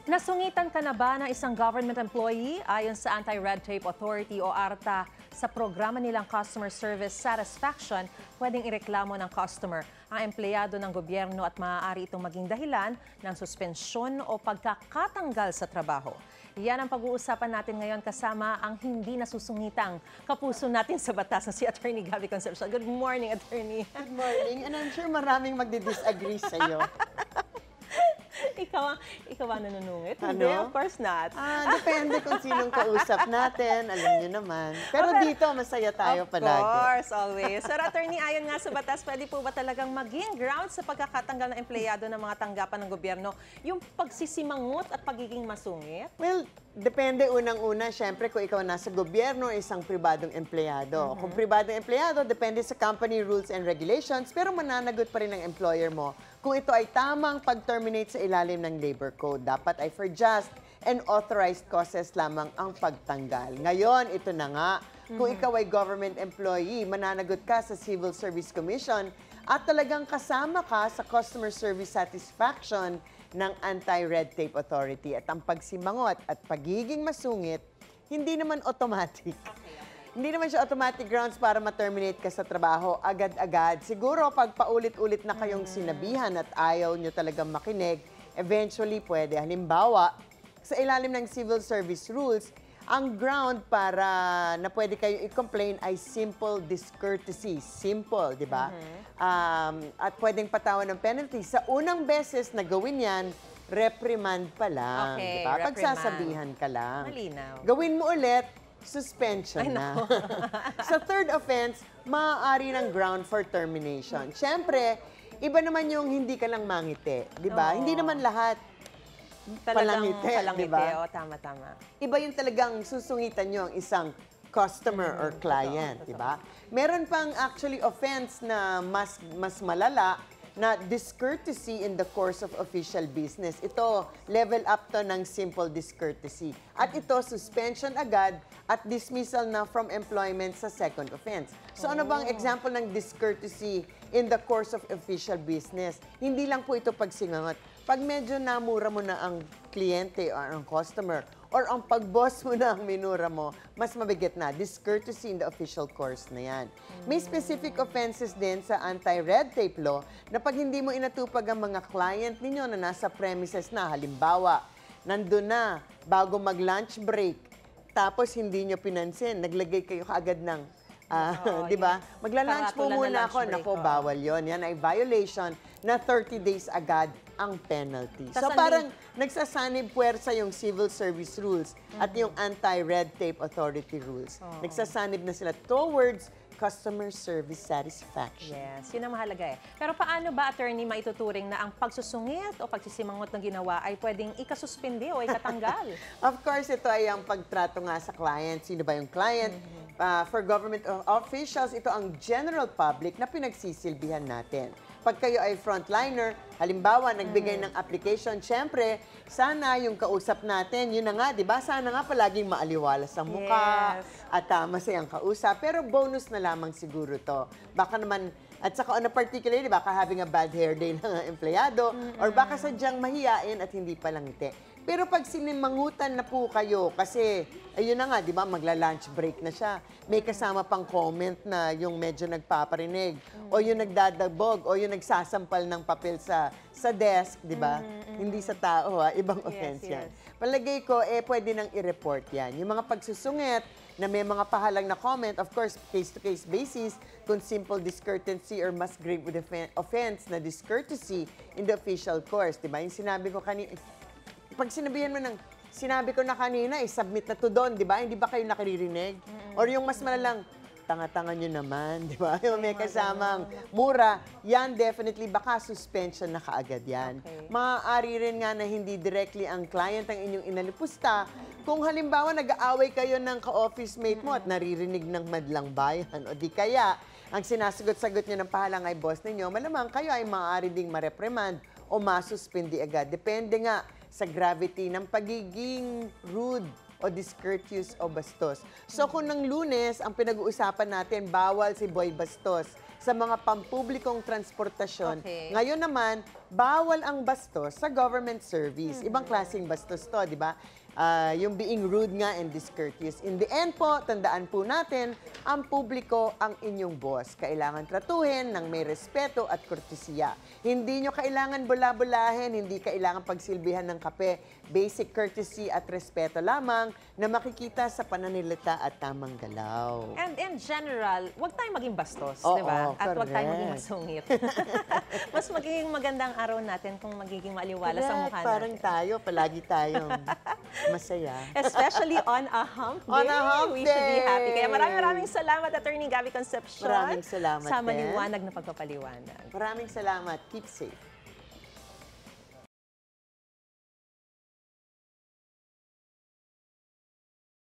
Nasungitan ka na ba ng isang government employee ayon sa Anti-Red Tape Authority o ARTA sa programa nilang Customer Service Satisfaction? Pwedeng ireklamo ng customer ang empleyado ng gobyerno at maaari itong maging dahilan ng suspensyon o pagkakatanggal sa trabaho. Yan ang pag-uusapan natin ngayon kasama ang hindi nasusungitang kapuso natin sa batas na si Attorney Gabby Concepcion. Good morning, Attorney. Good morning, and I'm sure maraming magdi-disagree sa'yo. Ikaw ang nanunungit? Ano? Hindi, of course not. Depende kung sinong kausap natin, alam nyo naman. Pero dito, masaya tayo palagi. Of course, always. Sir Attorney, ayon nga sa batas, pwede po ba talagang maging ground sa pagkakatanggal ng empleyado ng mga tanggapan ng gobyerno yung pagsisimangot at pagiging masungit? Well, depende unang-una, syempre, kung ikaw nasa gobyerno, isang pribadong empleyado. Kung pribadong empleyado, depende sa company rules and regulations, pero mananagot pa rin ng employer mo kung ito ay tamang pag-terminate sa ilalim ng labor code. Dapat ay for just and authorized causes lamang ang pagtanggal. Ngayon, ito na nga, kung ikaw ay government employee, mananagot ka sa Civil Service Commission at talagang kasama ka sa customer service satisfaction ng Anti-Red Tape Authority. At ang pagsimangot at pagiging masungit, hindi naman automatic. Hindi naman siya automatic grounds para ma-terminate ka sa trabaho agad-agad. Siguro pag paulit-ulit na kayong sinabihan at ayaw nyo talagang makinig, eventually pwede. Halimbawa, sa ilalim ng civil service rules, ang ground para na pwede kayo i-complain ay simple discourtesy. Simple, di ba? At pwedeng patawan ng penalty. Sa unang beses na gawin yan, reprimand pa lang. Okay, di ba? reprimand. Pagsasabihan ka lang. Malinaw. Gawin mo ulit, suspension na. Sa third offense, maaari ng ground for termination. Siyempre, iba naman yung hindi ka lang mangiti, di ba? Oo. Hindi naman lahat palangiti, di ba? O, tama-tama. Iba yung talagang susungitan nyo ang isang customer or client, di ba? Meron pang actually offense na mas malala na discourtesy in the course of official business. Ito, level up to ng simple discourtesy. At ito, suspension agad at dismissal na from employment sa second offense. So ano bang example ng discourtesy in the course of official business? Hindi lang po ito pagsingangot. Pag medyo namura mo na ang kliyente or ang customer, or ang pag-boss mo na ang minura mo, mas mabigat na. Discourtesy in the official course na yan. May specific offenses din sa anti-red tape law na pag hindi mo inatupag ang mga client ninyo na nasa premises na, halimbawa, nandun na, bago mag-lunch break, tapos hindi nyo pinansin, naglagay kayo kaagad ng di ba? Magla-lunch po muna ako. Nako, bawal yon. Yan ay violation na 30 days agad ang penalty. So parang nagsasanib puwersa yung civil service rules at yung anti-red tape authority rules. Nagsasanib na sila towards customer service satisfaction. Yes, yun ang mahalaga eh. Pero paano ba, attorney, maituturing na ang pagsusungit o pagsisimangot na ginawa ay pwedeng ikasuspindi o ikatanggal? Of course, ito ay ang pagtrato nga sa client. Sino ba yung client? For government officials, ito ang general public na pinagsisilbihan natin. Pag kayo ay frontliner, halimbawa, nagbigay ng application, syempre, sana yung kausap natin, yun na nga, di ba? Sana nga palaging maaliwalas ang mukha at masayang kausap. Pero bonus na lamang siguro to. Baka naman, at saka on a particularly, baka having a bad hair day ng empleyado, or baka sadyang mahiyain at hindi palang ngiti. Pero pag sinimangutan na po kayo, kasi, ayun na nga, di ba, magla-lunch break na siya. May kasama pang comment na yung medyo nagpaparinig, o yung nagdadabog, o yung nagsasampal ng papel sa desk, di ba? Hindi sa tao, ibang offense yan. Palagay ko, pwede nang i-report yan. Yung mga pagsusungit na may mga pahalang na comment, of course, case-to-case basis, kung simple discourtesy or mas grave offense na discourtesy in the official course, di ba? Yung sinabi ko kanina, pag sinabihan mo ng, sinabi ko na kanina, submit na to doon, di ba? Hindi ba kayo nakaririnig? Or yung mas malalang, tanga-tanga nyo naman, di ba? Yung may kasamang mura, yan definitely, baka suspension na kaagad yan. Maaari rin nga na hindi directly ang client ang inyong inalipusta. Kung halimbawa, nag-aaway kayo ng ka-office mate mo at naririnig ng madlang bayan, o di kaya, ang sinasagot-sagot nyo ng pahalang ay boss ninyo, malamang kayo ay maaari ding mareprimand o masuspindi agad. Depende nga sa gravity ng pagiging rude o discourteous o bastos. So kung ng Lunes, ang pinag-uusapan natin, bawal si Boy Bastos sa mga pampublikong transportasyon. Ngayon naman, bawal ang bastos sa government service. Ibang klaseng bastos to, di ba? Yung being rude nga and discourteous. In the end po, tandaan po natin, ang publiko ang inyong boss. Kailangan tratuhin ng may respeto at kortesiya. Hindi nyo kailangan bula-bulahin, hindi kailangan pagsilbihan ng kape. Basic courtesy at respeto lamang na makikita sa pananalita at tamang galaw. And in general, huwag tayong maging bastos, Oo, di ba? At huwag tayong maging correct. masungit. Mas magiging magandang araw natin kung magiging maliwalas ang mukha Parang natin. tayo, palagi tayong masaya. Especially on a hump day. On a hump we should be day. happy. Kaya maraming salamat, Attorney Gabby Concepcion. Maraming salamat Sa din. maliwanag na pagpapaliwanag. Maraming salamat. Keep safe.